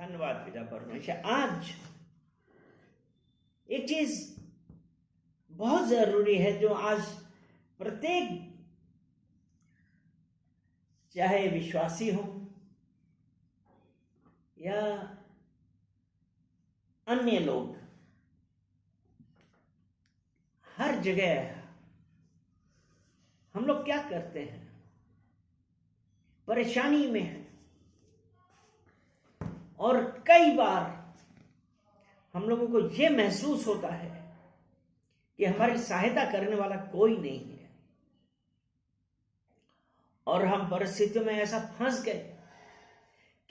धन्यवाद पिता परमेश्वर। आज एक चीज बहुत जरूरी है जो आज प्रत्येक, चाहे विश्वासी हो या अन्य लोग, हर जगह हम लोग क्या करते हैं, परेशानी में है। और कई बार हम लोगों को यह महसूस होता है कि हमारी सहायता करने वाला कोई नहीं है, और हम परिस्थितियों में ऐसा फंस गए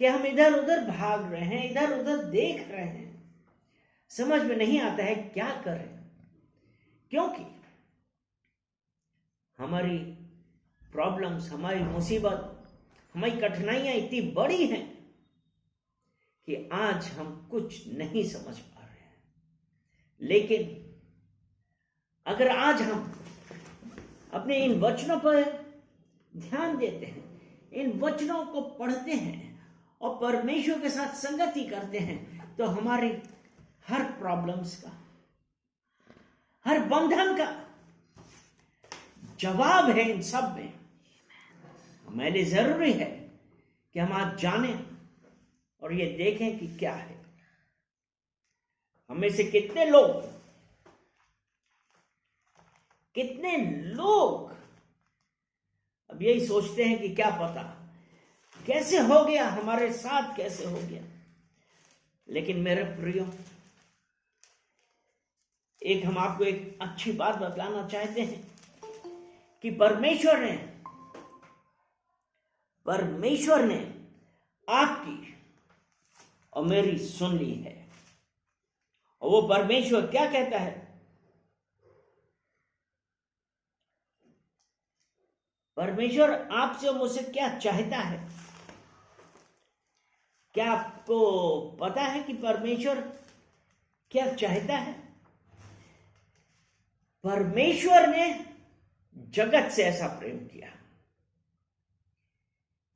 कि हम इधर उधर भाग रहे हैं, इधर उधर देख रहे हैं, समझ में नहीं आता है क्या करें, क्योंकि हमारी प्रॉब्लम्स, हमारी मुसीबत, हमारी कठिनाइयां इतनी बड़ी हैं कि आज हम कुछ नहीं समझ पा रहे हैं। लेकिन अगर आज हम अपने इन वचनों पर ध्यान देते हैं, इन वचनों को पढ़ते हैं और परमेश्वर के साथ संगति करते हैं, तो हमारे हर प्रॉब्लम्स का, हर बंधन का जवाब है इन सब में। हमारे लिए जरूरी है कि हम आज जानें और ये देखें कि क्या है। हमें से कितने लोग अब यही सोचते हैं कि क्या पता कैसे हो गया, हमारे साथ कैसे हो गया। लेकिन मेरे प्रियो, एक हम आपको एक अच्छी बात बताना चाहते हैं कि परमेश्वर ने आपकी और मेरी सुन ली है। और वो परमेश्वर क्या कहता है? परमेश्वर आपसे और मुझसे क्या चाहता है? क्या आपको पता है कि परमेश्वर क्या चाहता है? परमेश्वर ने जगत से ऐसा प्रेम किया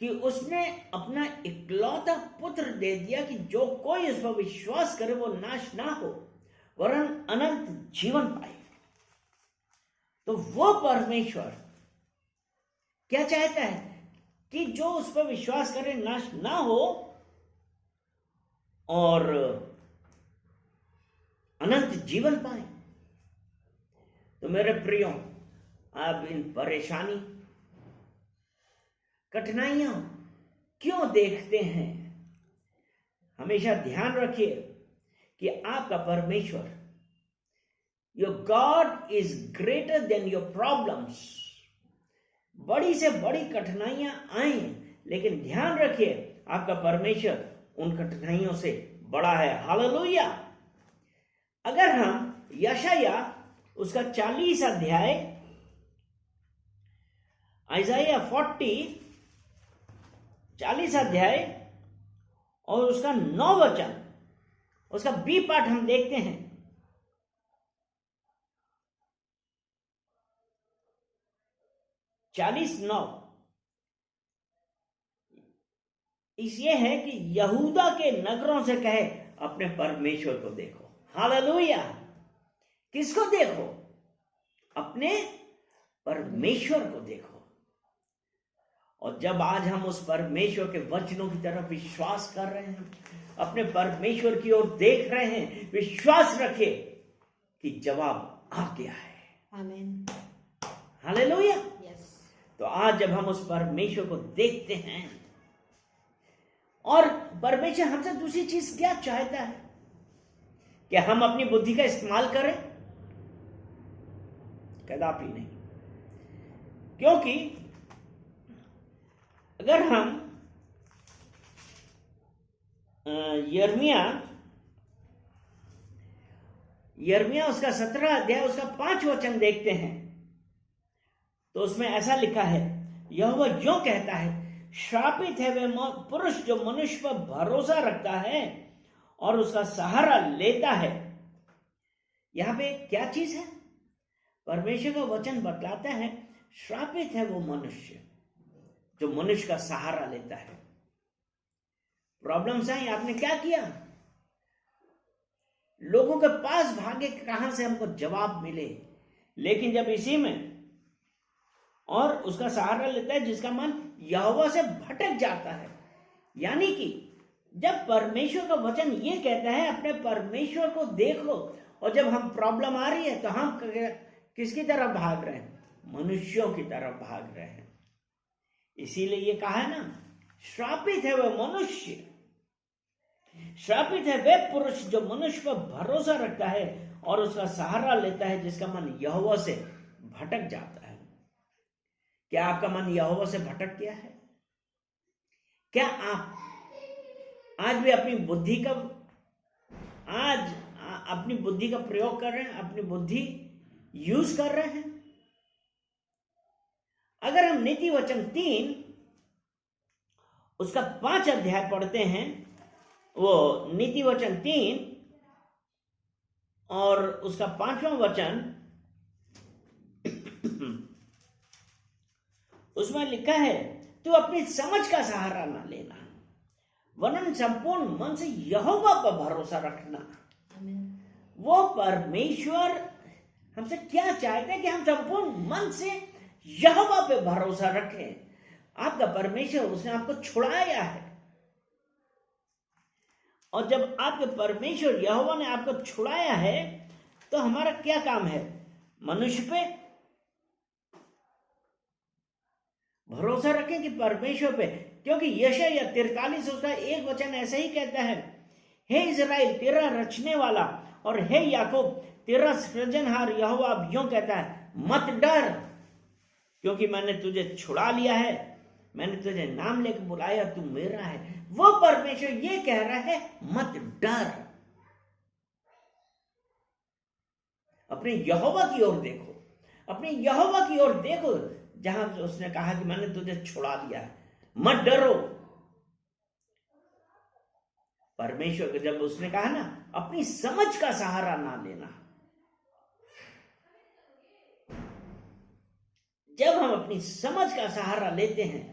कि उसने अपना इकलौता पुत्र दे दिया कि जो कोई उस पर विश्वास करे वो नाश ना हो वरन अनंत जीवन पाए। तो वो परमेश्वर क्या चाहता है कि जो उस पर विश्वास करे नाश ना हो और अनंत जीवन पाए। तो मेरे प्रियो, आप इन परेशानी, कठिनाइयां क्यों देखते हैं? हमेशा ध्यान रखिए कि आपका परमेश्वर, your God is greater than your problems. बड़ी से बड़ी कठिनाइयां आए, लेकिन ध्यान रखिए आपका परमेश्वर उन कठिनाइयों से बड़ा है। हालेलुया। अगर हम यशाया उसका 40 अध्याय, आइजाया 40 अध्याय और उसका 9 वचन, उसका बी पार्ट हम देखते हैं। चालीस 9 ये है कि यहूदा के नगरों से कहे अपने परमेश्वर को देखो। हालेलुया। किसको देखो? अपने परमेश्वर को देखो। और जब आज हम उस परमेश्वर के वचनों की तरफ विश्वास कर रहे हैं, अपने परमेश्वर की ओर देख रहे हैं, विश्वास रखिए कि जवाब आ गया है। आमीन। हालेलुया। तो आज जब हम उस परमेश्वर को देखते हैं, और परमेश्वर हमसे दूसरी चीज क्या चाहता है कि हम अपनी बुद्धि का इस्तेमाल करें? कदापि नहीं। क्योंकि अगर हम यिर्मयाह उसका 17 अध्याय उसका 5 वचन देखते हैं, तो उसमें ऐसा लिखा है, यहोवा यूं कहता है, श्रापित है वह पुरुष जो मनुष्य पर भरोसा रखता है और उसका सहारा लेता है। यहां पे क्या चीज है? परमेश्वर का वचन बतलाता है, श्रापित है वो मनुष्य जो मनुष्य का सहारा लेता है। प्रॉब्लम्स आई, आपने क्या किया? लोगों के पास भागे, कहां से हमको जवाब मिले। लेकिन जब इसी में और उसका सहारा लेता है जिसका मन यहोवा से भटक जाता है, यानी कि जब परमेश्वर का वचन ये कहता है अपने परमेश्वर को देखो, और जब हम प्रॉब्लम आ रही है तो हम किसकी तरफ भाग रहे हैं? मनुष्यों की तरफ भाग रहे हैं। इसीलिए ये कहा है ना, श्रापित है वह मनुष्य, श्रापित है वह पुरुष जो मनुष्य पर भरोसा रखता है और उसका सहारा लेता है जिसका मन यहोवा से भटक जाता है। क्या आपका मन यहोवा से भटक गया है? क्या आप आज भी अपनी बुद्धि का प्रयोग कर रहे हैं, अपनी बुद्धि यूज कर रहे हैं? अगर हम नीति वचन 3 उसका 5 अध्याय पढ़ते हैं, वो नीति वचन 3 और उसका 5वां वचन, उसमें लिखा है, तू अपनी समझ का सहारा ना लेना, वरन संपूर्ण मन से यहोवा पर भरोसा रखना। वो परमेश्वर हमसे क्या चाहते हैं कि हम संपूर्ण मन से यहोवा पे भरोसा रखें। आपका परमेश्वर, उसने आपको छुड़ाया है, और जब आपके परमेश्वर यहोवा ने आपको छुड़ाया है तो हमारा क्या काम है? मनुष्य पे भरोसा रखें कि परमेश्वर पे? क्योंकि यशायाह 43 उसका एक वचन ऐसा ही कहता है, हे इज़राइल तेरा रचने वाला और हे याकूब तेरा सृजनहार यहोवा अब यूं कहता है, मत डर, क्योंकि मैंने तुझे छुड़ा लिया है, मैंने तुझे नाम लेकर बुलाया, तू मेरा है। वो परमेश्वर ये कह रहा है, मत डर, अपने यहोवा की ओर देखो, अपने यहोवा की ओर देखो, जहां उसने कहा कि मैंने तुझे छुड़ा लिया है, मत डरो। परमेश्वर को जब उसने कहा ना, अपनी समझ का सहारा ना लेना, जब हम अपनी समझ का सहारा लेते हैं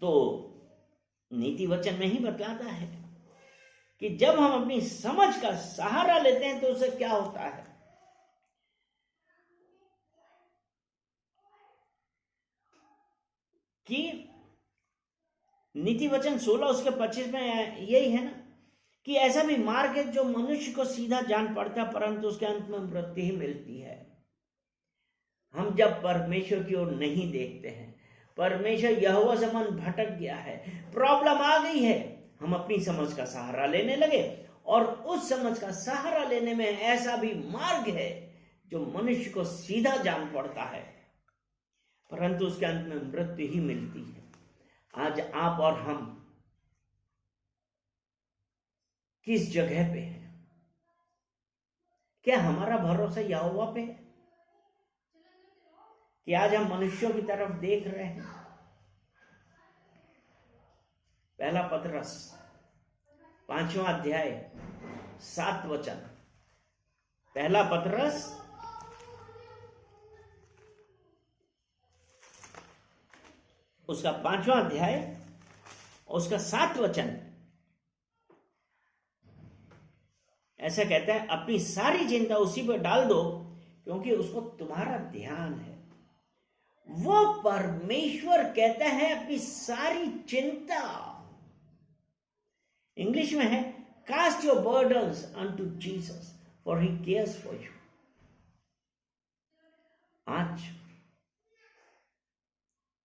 तो नीति वचन में ही बतलाता है कि जब हम अपनी समझ का सहारा लेते हैं तो उससे क्या होता है? कि नीति वचन 16 उसके 25 में यही है ना, कि ऐसा भी मार्ग है जो मनुष्य को सीधा जान पड़ता है परंतु उसके अंत में मृत्यु ही मिलती है। हम जब परमेश्वर की ओर नहीं देखते हैं, परमेश्वर यहोवा से मन भटक गया है, प्रॉब्लम आ गई है, हम अपनी समझ का सहारा लेने लगे, और उस समझ का सहारा लेने में ऐसा भी मार्ग है जो मनुष्य को सीधा जान पड़ता है परंतु उसके अंत में मृत्यु ही मिलती है। आज आप और हम किस जगह पे हैं? क्या हमारा भरोसा यहोवा पे है कि आज हम मनुष्यों की तरफ देख रहे हैं? पहला पतरस 5वां अध्याय 7 वचन, पहला पतरस उसका 5वां अध्याय उसका 7 वचन ऐसा कहता है, अपनी सारी चिंता उसी पर डाल दो क्योंकि उसको तुम्हारा ध्यान है। वो परमेश्वर कहता है अपनी सारी चिंता, इंग्लिश में है cast your burdens unto Jesus for he cares for you. आज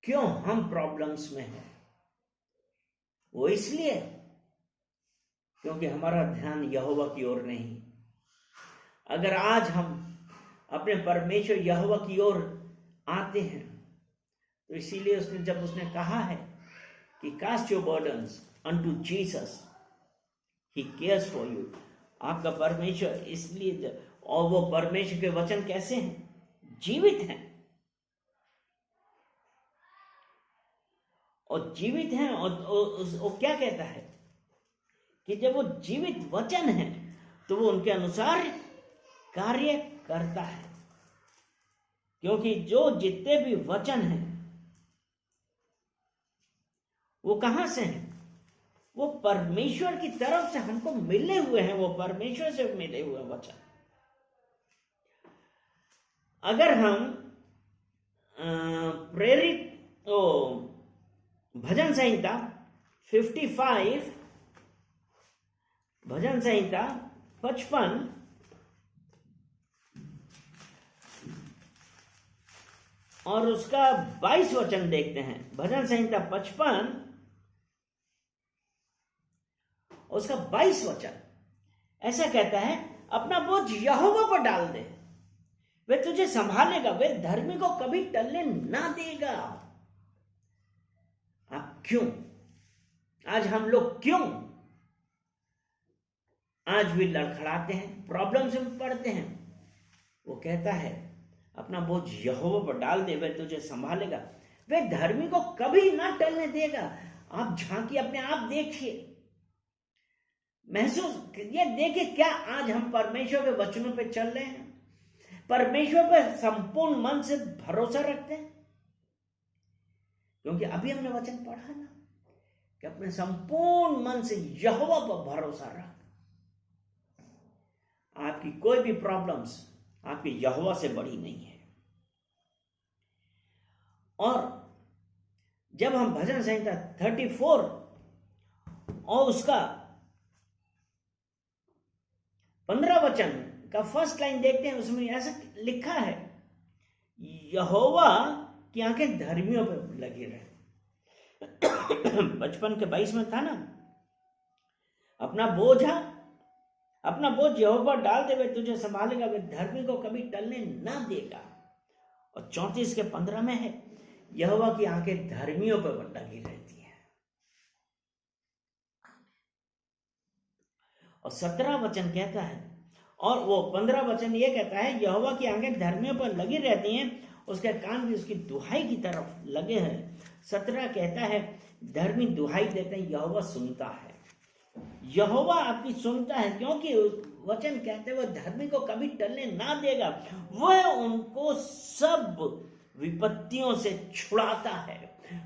क्यों हम प्रॉब्लम्स में हैं? वो इसलिए क्योंकि हमारा ध्यान यहोवा की ओर नहीं। अगर आज हम अपने परमेश्वर यहोवा की ओर आते हैं तो इसीलिए उसने कहा है कि cast your burdens unto Jesus he cares for you. आपका परमेश्वर इसलिए, और वो परमेश्वर के वचन कैसे हैं? जीवित हैं, और जीवित हैं, और वो क्या कहता है कि जब वो जीवित वचन है तो वो उनके अनुसार कार्य करता है। क्योंकि जो जितने भी वचन हैं वो कहां से हैं? वो परमेश्वर की तरफ से हमको मिले हुए हैं, वो परमेश्वर से मिले हुए वचन। अगर हम प्रेरित भजन संहिता 55, भजन संहिता 55 और उसका 22 वचन देखते हैं। भजन संहिता 55 उसका 22 वचन ऐसा कहता है, अपना बोझ यहोवा पर डाल दे, वे तुझे संभालेगा, वे धर्मी को कभी टलने ना देगा। आप क्यों, आज हम लोग क्यों आज भी लड़खड़ाते हैं, प्रॉब्लम्स में पड़ते हैं? वो कहता है अपना बोझ यहोवा पर डाल दे, वे तुझे संभालेगा, वे धर्मी को कभी ना टलने देगा। आप झांकिए, अपने आप देखिए, महसूस ये देखिए, क्या आज हम परमेश्वर के वचनों पे चल रहे हैं? परमेश्वर पर संपूर्ण मन से भरोसा रखते हैं? क्योंकि अभी हमने वचन पढ़ा ना कि अपने संपूर्ण मन से यहोवा पर भरोसा रख। आपकी कोई भी प्रॉब्लम्स आपकी यहोवा से बड़ी नहीं है। और जब हम भजन संहिता 34 और उसका 15 वचन का फर्स्ट लाइन देखते हैं, उसमें ऐसा लिखा है, यहोवा की आंखें धर्मियों पर लगी रहे। 55 के 22 में था ना, अपना बोझ यहोवा पर डाल दे, वे तुझे संभालेगा, वे धर्मी को कभी टलने ना देगा। और 34 के 15 में है, यहोवा की आंखें धर्मियों पर लगी रहती हैं। और 17 वचन कहता है, और वो 15 वचन ये कहता है, यहोवा की आंखें धर्मियों पर लगी रहती हैं, उसके कान भी उसकी दुहाई की तरफ लगे हैं। 17 कहता है, धर्मी दुहाई देते हैं, यहोवा सुनता है। यहोवा आपकी सुनता है, क्योंकि वचन कहते हैं वो धर्मी को कभी टलने ना देगा, वह उनको सब विपत्तियों से छुड़ाता है।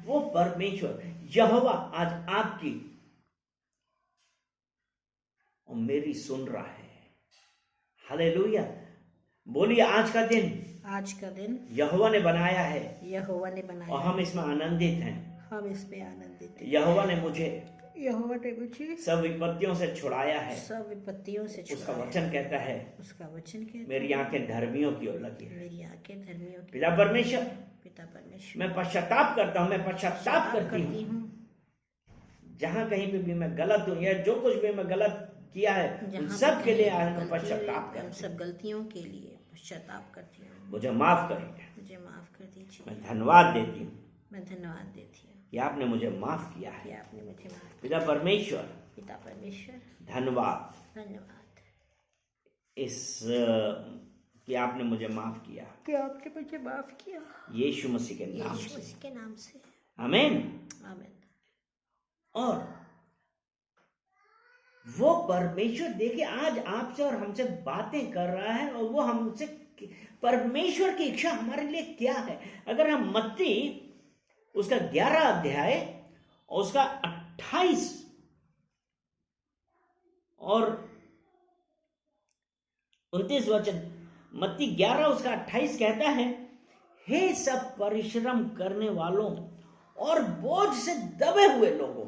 वो परमेश्वर यहोवा आज आपकी और मेरी सुन रहा है। हालेलुया, बोलिए, आज का दिन यहोवा ने बनाया है, यहोवा ने बनाया, और हम इसमें आनंदित हैं। हम इसमें आनंदित हैं। यहोवा ने मुझे सब विपत्तियों से छुड़ाया है। सब विपत्तियों से उसका वचन कहता है, मेरी आंखें धर्मियों की ओर लगी है। मेरी आंखें धर्मियों की। पिता परमेश्वर, मैं पश्चाताप करता हूँ, मैं पश्चाताप करती हूँ। जहाँ कहीं पे भी मैं गलत हूँ, या जो कुछ भी मैं गलत किया है, उन सब के लिए आज मैं पश्चाताप करती हूँ। सब गलतियों के लिए पश्चाताप करती हूँ। मुझे माफ करेंगे, मुझे माफ कर दीजिए। मैं धन्यवाद देती हूँ, मैं धन्यवाद देती हूँ कि आपने मुझे माफ किया है। आपने मुझे माफ। पिता परमेश्वर, धन्यवाद इस कि आपने मुझे माफ किया, कि आपने मुझे माफ किया, यीशु मसीह के नाम से। आमीन। और वो परमेश्वर देखिए आज आपसे और हमसे बातें कर रहा है, और वो हमसे परमेश्वर की इच्छा हमारे लिए क्या है। अगर हम मत्ती उसका 11 अध्याय और उसका 28 और 29 वचन, मत्ती 11 उसका 28 कहता है, हे सब परिश्रम करने वालों और बोझ से दबे हुए लोगों,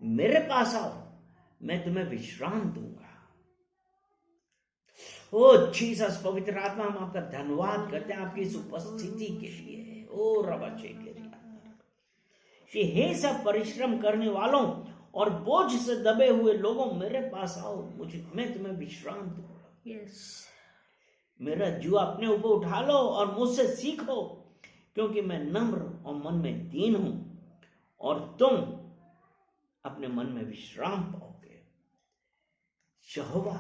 मेरे पास आओ, मैं तुम्हें विश्राम दूंगा। ओ जीसस, पवित्र आत्मा, हम आपका धन्यवाद करते हैं आपकी इस उपस्थिति के लिए। ओ रबाचे के कि हे सब परिश्रम करने वालों और बोझ से दबे हुए लोगों, मेरे पास आओ, मैं तुम्हें विश्राम दूंगा। मेरा जुआ अपने ऊपर उठा लो और मुझसे सीखो, क्योंकि मैं नम्र और मन में दीन हूं, और तुम अपने मन में विश्राम पाओगे। यहोवा,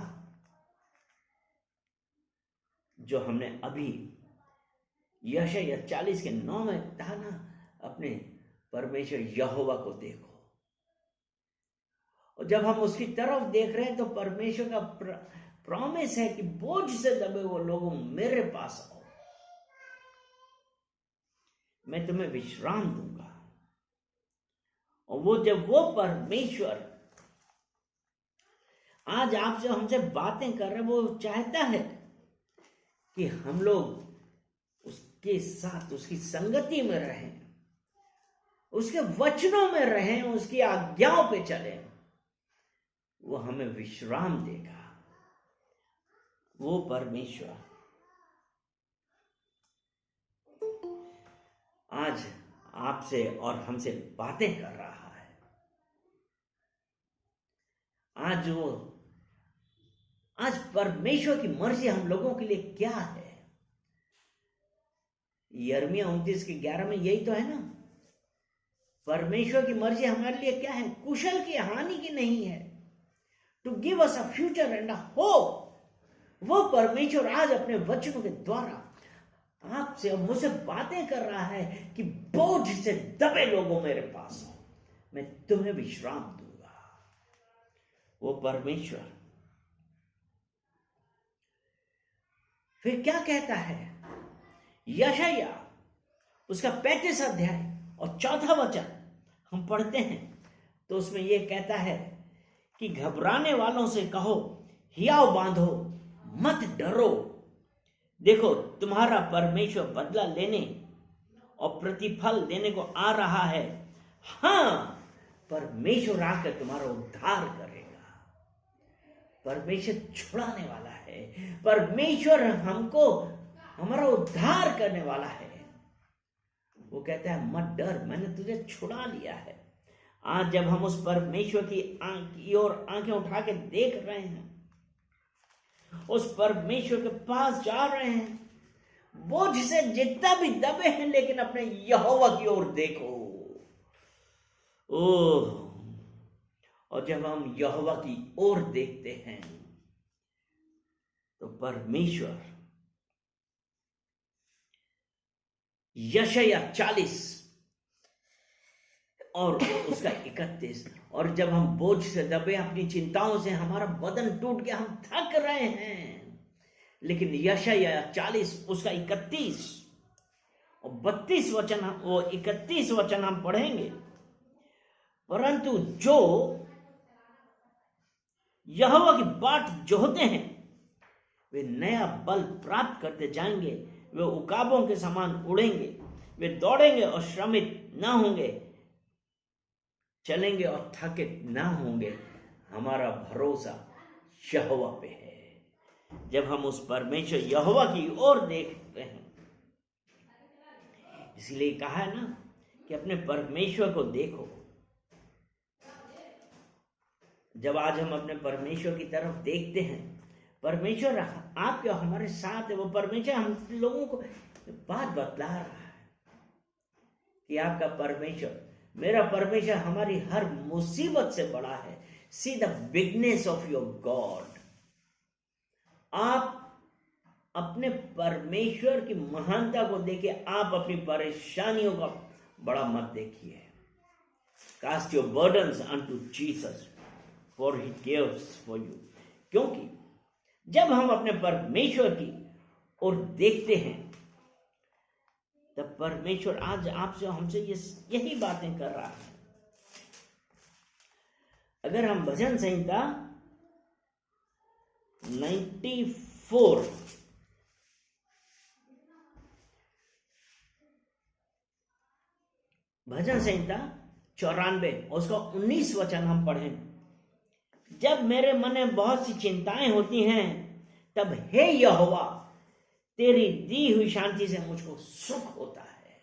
जो हमने अभी यशायाह 40 के 9 में कहा ना, अपने परमेश्वर यहोवा को देखो। और जब हम उसकी तरफ देख रहे हैं तो परमेश्वर का प्रॉमिस है कि बोझ से दबे हुए लोगों, मेरे पास आओ, मैं तुम्हें विश्राम दूंगा। और वो परमेश्वर आज आपसे हमसे बातें कर रहे, वो चाहता है कि हम लोग उसके साथ उसकी संगति में रहें, उसके वचनों में रहें, उसकी आज्ञाओं पे चलें। वो हमें विश्राम देगा। वो परमेश्वर आज आपसे और हमसे बातें कर रहा है। आज परमेश्वर की मर्जी हम लोगों के लिए क्या है? यिर्मयाह 29:11 में यही तो है ना। परमेश्वर की मर्जी हमारे लिए क्या है? कुशल की, हानि की नहीं है, to give us a future and a hope. वो परमेश्वर आज अपने वचनों के द्वारा आपसे और मुझसे बातें कर रहा है कि बोझ से दबे लोगों मेरे पास आओ, मैं तुम्हें विश्राम दूंगा। वो परमेश्वर फिर क्या कहता है? यशायाह उसका 35 अध्याय और 4 वचन हम पढ़ते हैं तो उसमें यह कहता है कि घबराने वालों से कहो, हियाव बांधो, मत डरो। देखो, तुम्हारा परमेश्वर बदला लेने और प्रतिफल देने को आ रहा है। हां, परमेश्वर आकर तुम्हारा उद्धार करेगा। परमेश्वर छुड़ाने वाला है। परमेश्वर हमको हमारा उद्धार करने वाला है। वो कहता है मत डर, मैंने तुझे छुड़ा लिया है। आज जब हम उस परमेश्वर की ओर आंखें उठा के देख रहे हैं, उस परमेश्वर के पास जा रहे हैं, बोझ से जितना भी दबे हैं, लेकिन अपने यहोवा की ओर देखो। ओह, और जब हम यहोवा की ओर देखते हैं तो परमेश्वर यशायाह 40 और उसका 31, और जब हम बोझ से दबे, अपनी चिंताओं से हमारा बदन टूट गया, हम थक रहे हैं, लेकिन यशायाह 40 उसका 31 और 32 वचन, वो 31 वचन हम पढ़ेंगे। परंतु जो यहोवा की बाट जोहते हैं वे नया बल प्राप्त करते जाएंगे। वे उकाबों के समान उड़ेंगे, वे दौड़ेंगे और श्रमित ना होंगे, चलेंगे और थकित ना होंगे। हमारा भरोसा यहोवा पे है। जब हम उस परमेश्वर यहोवा की ओर देखते हैं, इसलिए कहा है ना कि अपने परमेश्वर को देखो। जब आज हम अपने परमेश्वर की तरफ देखते हैं, परमेश्वर आपके हमारे साथ है। वो परमेश्वर हम लोगों को बात बतला रहा है कि आपका परमेश्वर, मेरा परमेश्वर हमारी हर मुसीबत से बड़ा है। See the bigness of your God. आप अपने परमेश्वर की महानता को देखिए, आप अपनी परेशानियों का बड़ा मत देखिए। Cast your burdens unto Jesus for he cares for you. क्योंकि जब हम अपने परमेश्वर की ओर देखते हैं, तब परमेश्वर आज आपसे हमसे यही बातें कर रहा है। अगर हम भजन संहिता 94 भजन संहिता 94 उसका 19 वचन हम पढ़ें। जब मेरे मन में बहुत सी चिंताएं होती हैं, तब हे यहोवा तेरी दी हुई शांति से मुझको सुख होता है।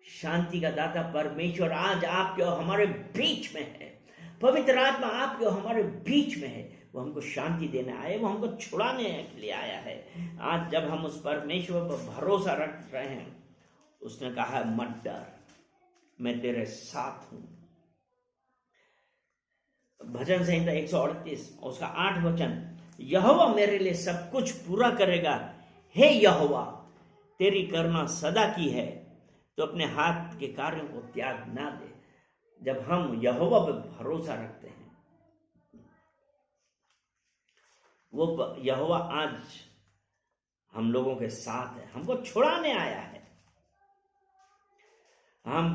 शांति का दाता परमेश्वर आज आपके और हमारे बीच में है। पवित्र आत्मा आपके और हमारे बीच में है। वो हमको शांति देने आया, वो हमको छुड़ाने के लिए आया है। आज जब हम उस परमेश्वर पर भरोसा रख रहे हैं, उसने कहा है मत डर, मैं तेरे साथ हूं। भजन संहिता 138 उसका 8 वचन, यहोवा मेरे लिए सब कुछ पूरा करेगा। हे यहोवा तेरी करुणा सदा की है, तो अपने हाथ के कार्यों को त्याग ना दे। जब हम यहोवा पर भरोसा रखते हैं, वो यहोवा आज हम लोगों के साथ है, हमको छुड़ाने आया है। हम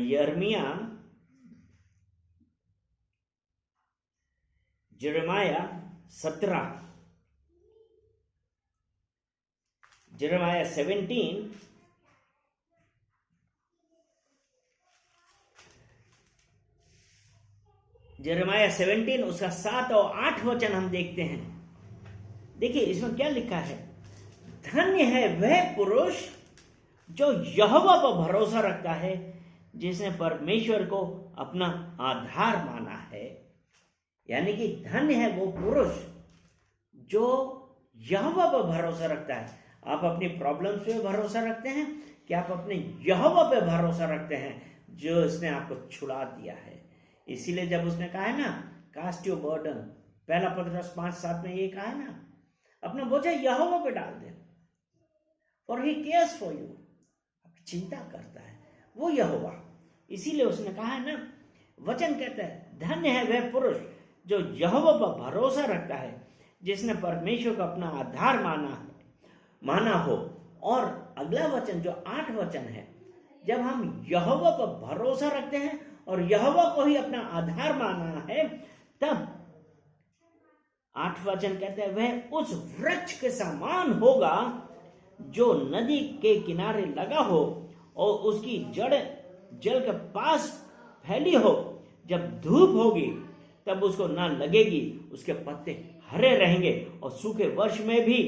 यिर्मयाह, जेरेमाया 17, जेरेमाया 17, जेरेमाया 17 उसका 7 और 8 वचन हम देखते हैं। देखिए इसमें क्या लिखा है, धन्य है वह पुरुष जो यहोवा पर भरोसा रखता है, जिसने परमेश्वर को अपना आधार माना है। यानी कि धन्य है वो पुरुष जो यहोवा पर भरोसा रखता है। आप अपनी प्रॉब्लम्स पे भरोसा रखते हैं कि आप अपने यहोवा पे भरोसा रखते हैं जो इसने आपको छुड़ा दिया है। इसीलिए जब उसने कहा है ना, कास्ट योर बर्डन, पहला पतरस 5:7 में ये कहा है ना, अपना बोझ यहोवा पे डाल दे, for he cares for you, चिंता करता है वो यहोवा। इसीलिए उसने कहा है ना, वचन कहता है धन्य है वह पुरुष जो यहोवा पर भरोसा रखता है, जिसने परमेश्वर को अपना आधार माना हो। और अगला वचन जो 8 वचन है, जब हम यहोवा पर भरोसा रखते हैं और यहोवा को ही अपना आधार माना है, तब 8 वचन कहते हैं वह उस वृक्ष के समान होगा जो नदी के किनारे लगा हो और उसकी जड़ जल के पास फैली हो। जब धूप होगी तब उसको ना लगेगी, उसके पत्ते हरे रहेंगे और सूखे वर्ष में भी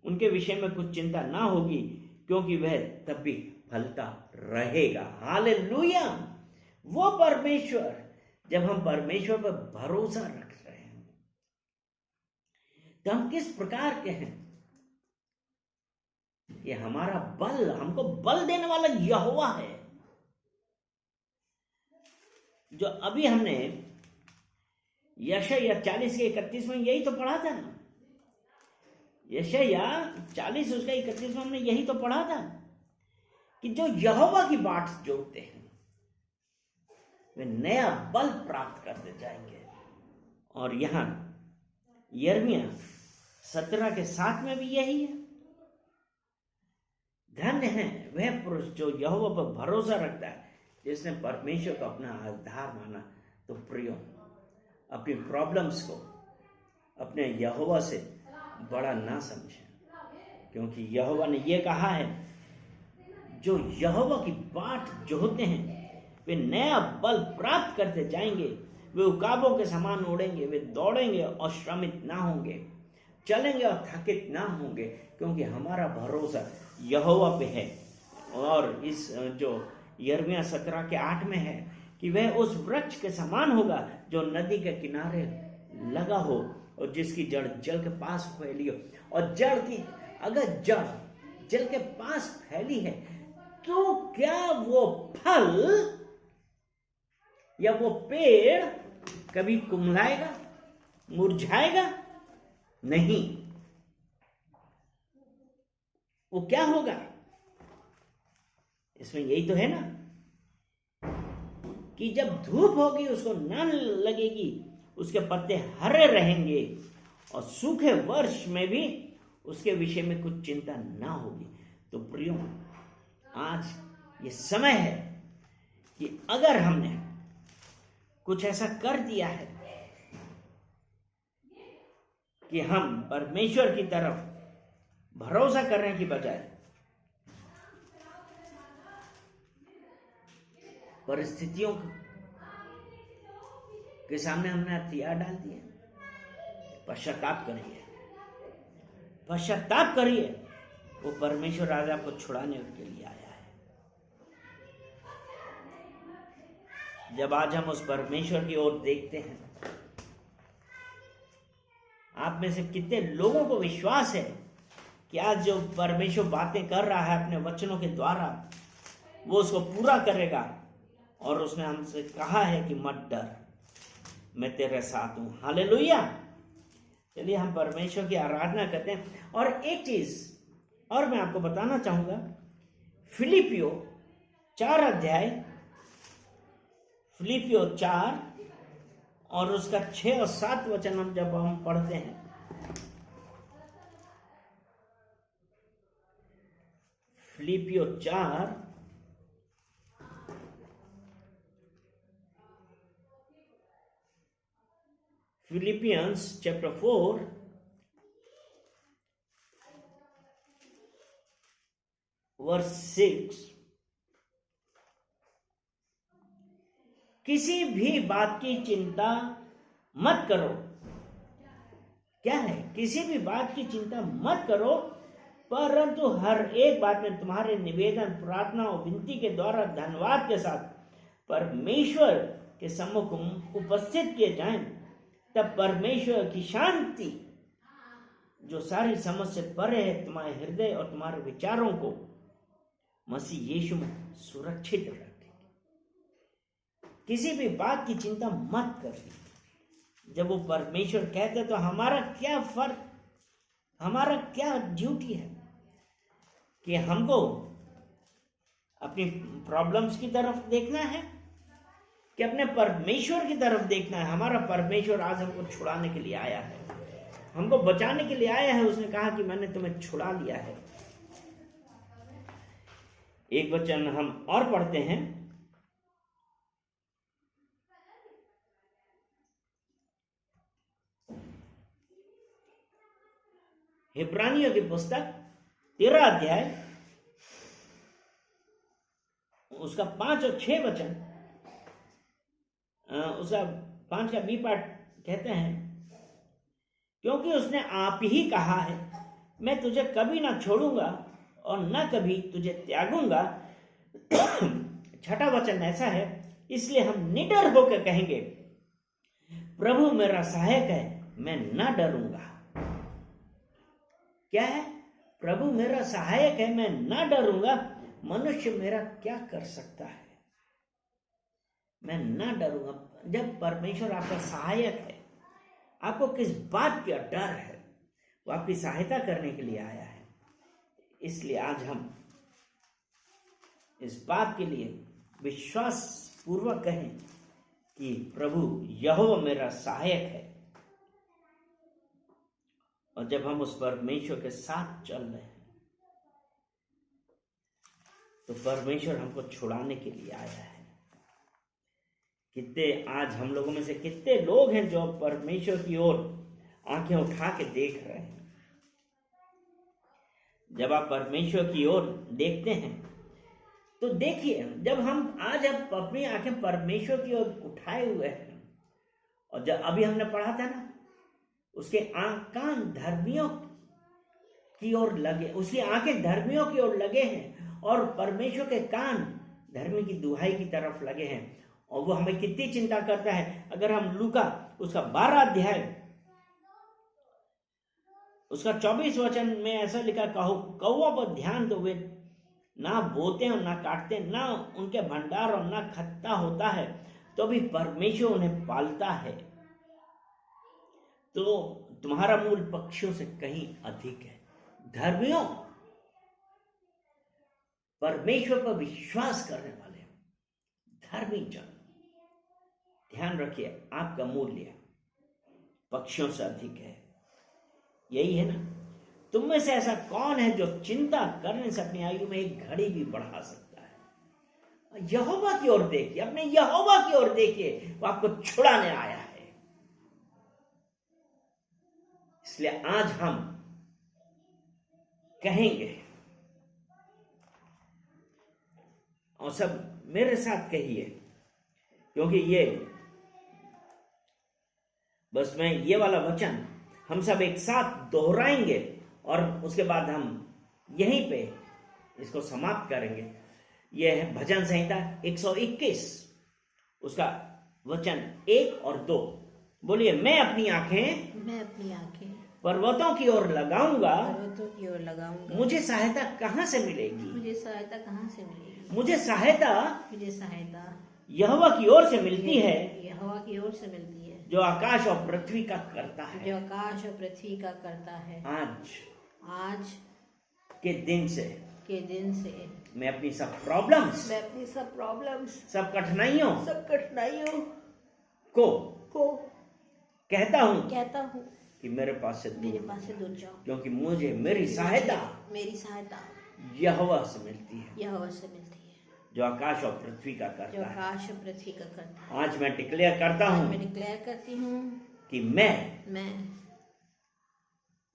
उनके विषय में कुछ चिंता ना होगी, क्योंकि वह तब भी फलता रहेगा। हालेलुया। वो परमेश्वर, जब हम परमेश्वर पर भरोसा रख रहे हैं तो हम किस प्रकार के हैं? ये हमारा बल, हमको बल देने वाला यहोवा है। जो अभी हमने यशायाह 40 के 31 में यही तो पढ़ा था ना, यशायाह 40 उसका 31 में हमने यही तो पढ़ा था कि जो यहोवा की बाट जोतते हैं वे नया बल प्राप्त करते जाएंगे। और यहां यिर्मयाह 17 के 7 में भी यही है, धन्य है वह पुरुष जो यहोवा पर भरोसा रखता है, जिसने परमेश्वर को अपना आधार माना। तो प्रियो, अपनी प्रॉब्लम्स को अपने यहोवा से बड़ा ना समझें, क्योंकि यहोवा ने यह कहा है, जो यहोवा की बाट जोहते हैं वे नया बल प्राप्त करते जाएंगे, वे उकाबों के समान उड़ेंगे, वे दौड़ेंगे और श्रमित ना होंगे, चलेंगे और थकित ना होंगे, क्योंकि हमारा भरोसा यहोवा पे है। और इस जो यिर्मयाह 17 के 8 में है कि वह उस वृक्ष के समान होगा जो नदी के किनारे लगा हो और जिसकी जड़ जल के पास फैली हो। और जड़ की अगर जड़ जल के पास फैली है तो क्या वो फल या वो पेड़ कभी कुम्हलाएगा, मुरझाएगा? नहीं। वो क्या होगा? इसमें यही तो है ना कि जब धूप होगी उसको ना लगेगी, उसके पत्ते हरे रहेंगे और सूखे वर्ष में भी उसके विषय में कुछ चिंता ना होगी। तो प्रियो, आज ये समय है कि अगर हमने कुछ ऐसा कर दिया है कि हम परमेश्वर की तरफ भरोसा करने की बजाय परिस्थितियों के सामने हमने हथियार डाल दिए, पश्चाताप करिए, पश्चाताप करिए। वो परमेश्वर आज आपको छुड़ाने के लिए आया है। जब आज हम उस परमेश्वर की ओर देखते हैं, आप में से कितने लोगों को विश्वास है कि आज जो परमेश्वर बातें कर रहा है अपने वचनों के द्वारा, वो उसको पूरा करेगा। और उसने हमसे कहा है कि मत डर, मैं तेरे साथ हूं। हालेलुया। चलिए हम परमेश्वर की आराधना करते हैं। और एक चीज और मैं आपको बताना चाहूंगा, फिलिपियो 4 अध्याय, फिलिपियो 4 और उसका 6 और 7 वचन हम जब हम पढ़ते हैं, फिलिपियो 4 Philippians chapter 4 verse 6, किसी भी बात की चिंता मत करो। क्या है? किसी भी बात की चिंता मत करो, परंतु हर एक बात में तुम्हारे निवेदन, प्रार्थना और विनती के द्वारा धन्यवाद के साथ परमेश्वर के सम्मुख उपस्थित किए जाएं। तब परमेश्वर की शांति, जो सारी समझ से परे है, तुम्हारे हृदय और तुम्हारे विचारों को मसीह यीशु में सुरक्षित रखेगी। किसी भी बात की चिंता मत करिए। जब वो परमेश्वर कहते तो हमारा क्या फर्क, हमारा क्या ड्यूटी है कि हमको अपनी प्रॉब्लम्स की तरफ देखना है कि अपने परमेश्वर की तरफ देखना है। हमारा परमेश्वर आज हमको छुड़ाने के लिए आया है, हमको बचाने के लिए आया है। उसने कहा कि मैंने तुम्हें छुड़ा लिया है। एक वचन हम और पढ़ते हैं, इब्रानियों की पुस्तक 13 अध्याय उसका 5 और 6 वचन, उसका 5 का बी पार्ट कहते हैं, क्योंकि उसने आप ही कहा है, मैं तुझे कभी ना छोड़ूंगा और न कभी तुझे त्यागूंगा। 6वां वचन ऐसा है, इसलिए हम निडर होकर कहेंगे, प्रभु मेरा सहायक है, मैं न डरूंगा। क्या है? प्रभु मेरा सहायक है, मैं न डरूंगा। मनुष्य मेरा क्या कर सकता है? मैं न डरूंगा। जब परमेश्वर आपका सहायक है, आपको किस बात का डर है? वो आपकी सहायता करने के लिए आया है। इसलिए आज हम इस बात के लिए विश्वास पूर्वक कहें कि प्रभु यहोवा मेरा सहायक है। और जब हम उस परमेश्वर के साथ चल रहे हैं तो परमेश्वर हमको छुड़ाने के लिए आया है। कितने आज हम लोगों में से कितने लोग हैं जो परमेश्वर की ओर आंखें उठा के देख रहे हैं? जब आप परमेश्वर की ओर देखते हैं तो देखिए, जब हम आज अपनी आंखें परमेश्वर की ओर उठाए हुए हैं, और जब अभी हमने पढ़ा था ना, उसके कान धर्मियों की ओर लगे, उसकी आंखें धर्मियों की ओर लगे हैं और परमेश्वर के कान धर्मी की दुहाई की तरफ लगे हैं। और वो हमें कितनी चिंता करता है। अगर हम लूका उसका 12 अध्याय उसका 24 वचन में ऐसा लिखा, कहो कौवा पर ध्यान दो, वे ना बोते और ना काटते, ना उनके भंडार और ना खत्ता होता है, तो भी परमेश्वर उन्हें पालता है, तो तुम्हारा मूल पक्षियों से कहीं अधिक है। धर्मियों, परमेश्वर पर विश्वास करने वाले धर्मी जन, ध्यान रखिए, आपका मूल्य पक्षियों से अधिक है। यही है ना। तुम में से ऐसा कौन है जो चिंता करने से अपनी आयु में एक घड़ी भी बढ़ा सकता है? यहोवा की ओर देखिए, अपने यहोवा की ओर देखिए, वो आपको छुड़ाने आया है। इसलिए आज हम कहेंगे, और सब मेरे साथ कहिए, क्योंकि ये बस मैं ये वाला वचन हम सब एक साथ दोहराएंगे और उसके बाद हम यहीं पे इसको समाप्त करेंगे। यह है भजन संहिता 121 उसका वचन 1 और 2। बोलिए, मैं अपनी आंखें पर्वतों की ओर लगाऊंगा, मुझे सहायता कहां से मिलेगी? मुझे सहायता कहाँ से मिलेगी? मुझे सहायता यहोवा की ओर से मिलती है, यहोवा की ओर से मिलती है, जो आकाश और पृथ्वी का करता है। जो आकाश और पृथ्वी का करता है। आज के दिन से मैं अपनी सब प्रॉब्लम्स, सब कठिनाइयों को कहता हूँ कि मेरे पास से दूर जाओ, क्योंकि मुझे मेरी सहायता यहोवा से मिलती है, जो आकाश और पृथ्वी का करता है। आज मैं डिक्लेयर करता हूँ कि मैं मैं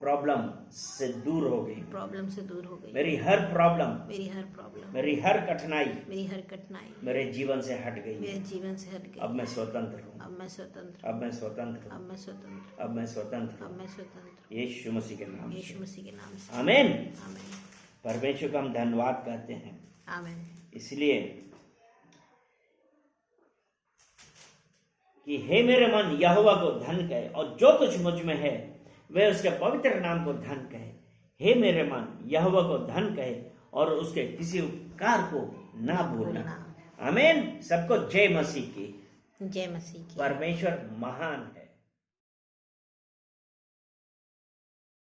प्रॉब्लम से दूर हो गई, प्रॉब्लम से दूर हो गई, मेरी हर प्रॉब्लम, मेरी हर प्रॉब्लम, मेरी हर कठिनाई मेरी हर कठिनाई मेरे जीवन से हट गई मेरे है। जीवन से हट गई। अब मैं स्वतंत्र हूँ, अब मैं स्वतंत्र, अब मैं स्वतंत्र अब हूँ, मैं स्वतंत्र, अब मैं स्वतंत्र अब हूँ, मैं स्वतंत्र, यीशु मसीह के नाम यीशु से। मसीह के नाम से। आमीन। आमीन, परमेश्वर को हम धन्यवाद कहते हैं, आमीन। इसलिए कि हे मेरे मन यहोवा को धन कहे, और जो कुछ मुझ में है वह उसके पवित्र नाम को धन कहे। हे मेरे मन यहोवा को धन कहे, और उसके किसी उपकार को ना भूलना। आमीन। सबको जय मसीह की। जय मसीह की। परमेश्वर महान है।